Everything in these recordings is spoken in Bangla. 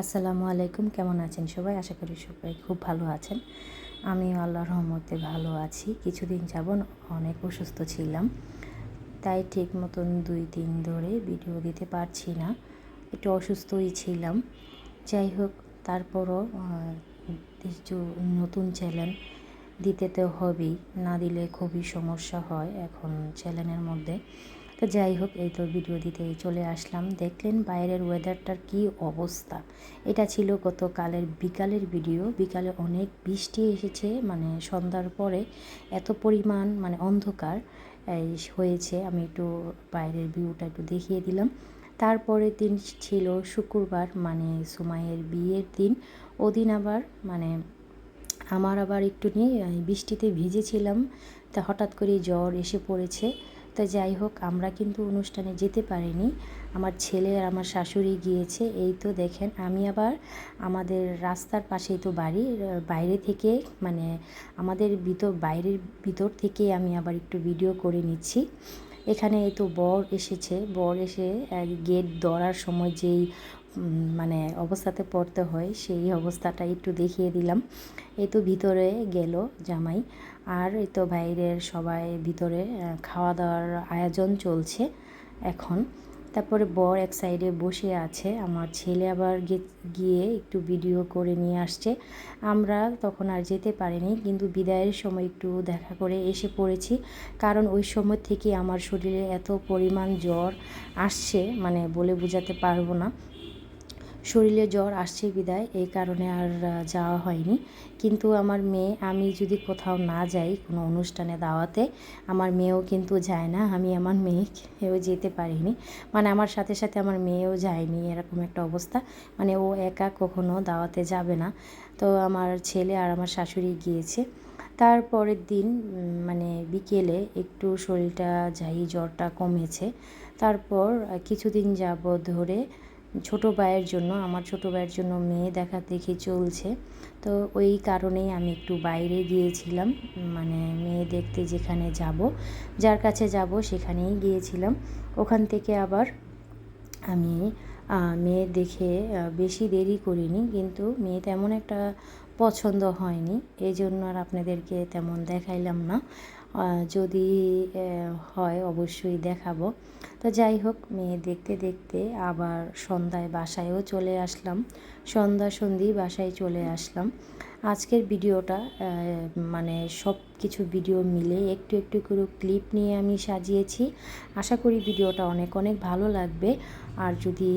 আসসালামু আলাইকুম। কেমন আছেন সবাই? আশা করি সবাই খুব ভালো আছেন। আমিও আল্লাহর রহমতে ভালো আছি। কিছুদিন যাবৎ অনেক অসুস্থ ছিলাম, তাই ঠিক মতন 2 দিন ধরে ভিডিও দিতে পারছি না। একটু অসুস্থই ছিলাম। যাই হোক, তারপরও কিছু নতুন চ্যানেল দিতে তো হবেই, না দিলে খুবই সমস্যা হয় এখন চ্যানেলের মধ্যে। তো যাই হোক, এই তো ভিডিও দিতে চলে আসলাম। দেখলেন বাইরের ওয়েদারটার কি অবস্থা। এটা ছিল গতকালের বিকালের ভিডিও। বিকালে অনেক বৃষ্টি এসেছে, মানে সন্ধ্যার পরে এত পরিমাণ অন্ধকার হয়েছে। আমি একটু বাইরের ভিউটা একটু দেখিয়ে দিলাম। তারপরের দিন ছিল শুক্রবার, মানে সুমাইয়ের বিয়ের দিন। ওদিন আবার আমার আবার একটু নিয়ে বৃষ্টিতে ভিজেছিলাম, তা হঠাৎ করে জ্বর এসে পড়েছে। তো যাই হোক, আমরা কিন্তু অনুষ্ঠানে যেতে পারিনি। আমার ছেলে আর আমার শাশুড়ি গিয়েছে। এই তো দেখেন, আমি আবার আমাদের রাস্তার পাশেই তো বাড়ি, বাইরে থেকে আমাদের বাইরের ভিতর থেকে আমি আবার একটু ভিডিও করে নিচ্ছি। এখানে এই তো বর এসেছে। বর এসে গেট ধরার সময় যেই অবস্থাতে পড়তে হয়, সেই অবস্থাটা একটু দেখিয়ে দিলাম। এই তো ভিতরে গেল জামাই, আর এই তো বাইরের সবাই ভিতরে খাওয়া দাওয়ার আয়োজন চলছে এখন। তারপরে বর এক সাইডে বসে আছে, আমার ছেলে আবার গিয়ে একটু ভিডিও করে নিয়ে আসছে। আমরা তখন আর যেতে পারিনি, কিন্তু বিদায়ের সময় একটু দেখা করে এসে পড়েছি। কারণ ওই সময় থেকে আমার শরীরে এত পরিমাণ জ্বর আসছে, বলে বোঝাতে পারবো না। শরীরে জ্বর আসছে বিদায় এই কারণে আর যাওয়া হয়নি। কিন্তু আমার মেয়ে, আমি যদি কোথাও না যাই কোনো অনুষ্ঠানে দাওয়াতে, আমার মেয়েও কিন্তু যায় না। আমি আমার মেয়েকেও যেতে পারিনি, আমার সাথে সাথে আমার মেয়েও যায়নি, এরকম একটা অবস্থা। ও একা কখনো দাওয়াতে যাবে না। তো আমার ছেলে আর আমার শাশুড়ি গিয়েছে। তারপরের দিন বিকেলে একটু শরীরটা জ্বরটা কমেছে। তারপর কিছুদিন যাবৎ ধরে আমার ছোটো ভাইয়ের জন্য মেয়ে দেখি চলছে। তো ওই কারণেই আমি একটু বাইরে গিয়েছিলাম, মেয়ে দেখতে যেখানে যাব, যার কাছে যাব সেখানেই গিয়েছিলাম। ওখান থেকে আবার আমি মেয়ে দেখে বেশি দেরি করিনি, কিন্তু মেয়ে তেমন একটা পছন্দ হয়নি, এই জন্য আর আপনাদেরকে তেমন দেখাইলাম না। যদি হয় অবশ্যই দেখাবো। তো যাই হোক, মেয়ে দেখতে দেখতে আবার সন্ধ্যায় বাসায়ও চলে আসলাম। সন্ধ্যি বাসায় চলে আসলাম। আজকের ভিডিওটা সব কিছু ভিডিও মিলে একটু একটু করে ক্লিপ নিয়ে আমি সাজিয়েছি। আশা করি ভিডিওটা অনেক অনেক ভালো লাগবে। আর যদি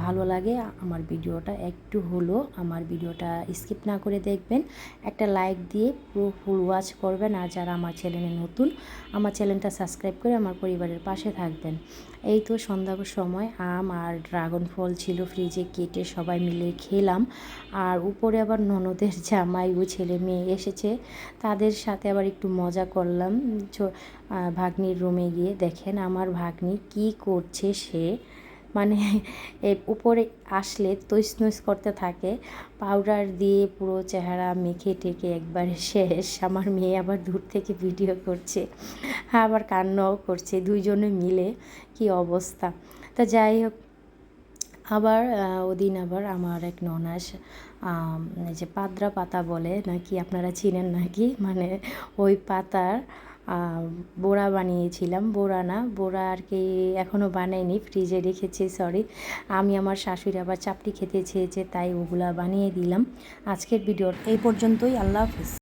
ভালো লাগে আমার ভিডিওটা, একটু হলো আমার ভিডিওটা স্কিপ না করে দেখবেন, একটা লাইক দিয়ে পুরো ফুল ওয়াচ করবেন। আর যারা আমার চ্যানেলে নতুন, আমার চ্যানেলটা সাবস্ক্রাইব করে আমার পরিবারের পাশে থাকবেন। এই তো সন্ধ্যার সময় আম আর ড্রাগন ফল ছিল ফ্রিজে, কেটে সবাই মিলে খেলাম। আর উপরে আবার ননদের জামাই ও ছেলে মেয়ে এসেছে, তাদের সাথে আবার একটু মজা করলাম। ভাগ্নির রুমে গিয়ে দেখেন আমার ভাগ্নি কি করছে। সে উপরে আসলে তৈস করতে থাকে, পাউডার দিয়ে পুরো চেহারা মেখে টেকে একবারে শেষ। আমার মেয়ে আবার দূর থেকে ভিডিও করছে, আবার কান্নাও করছে, দুইজনে মিলে কি অবস্থা। তা যাই হোক, আবার ওদিন আবার আমার এক ননাস যে পাদ্রা পাতা বলে নাকি, আপনারা চিনেন নাকি, ওই পাতার বড়া বানিয়েছিলাম। বড়া না, বড়া আর কি এখনও বানাইনি, ফ্রিজে রেখেছি, সরি। আমি আমার শাশুড়ি আবার চাপটি খেতে চেয়েছে, তাই ওগুলা বানিয়ে দিলাম। আজকের ভিডিও এই পর্যন্তই। আল্লাহ হাফিজ।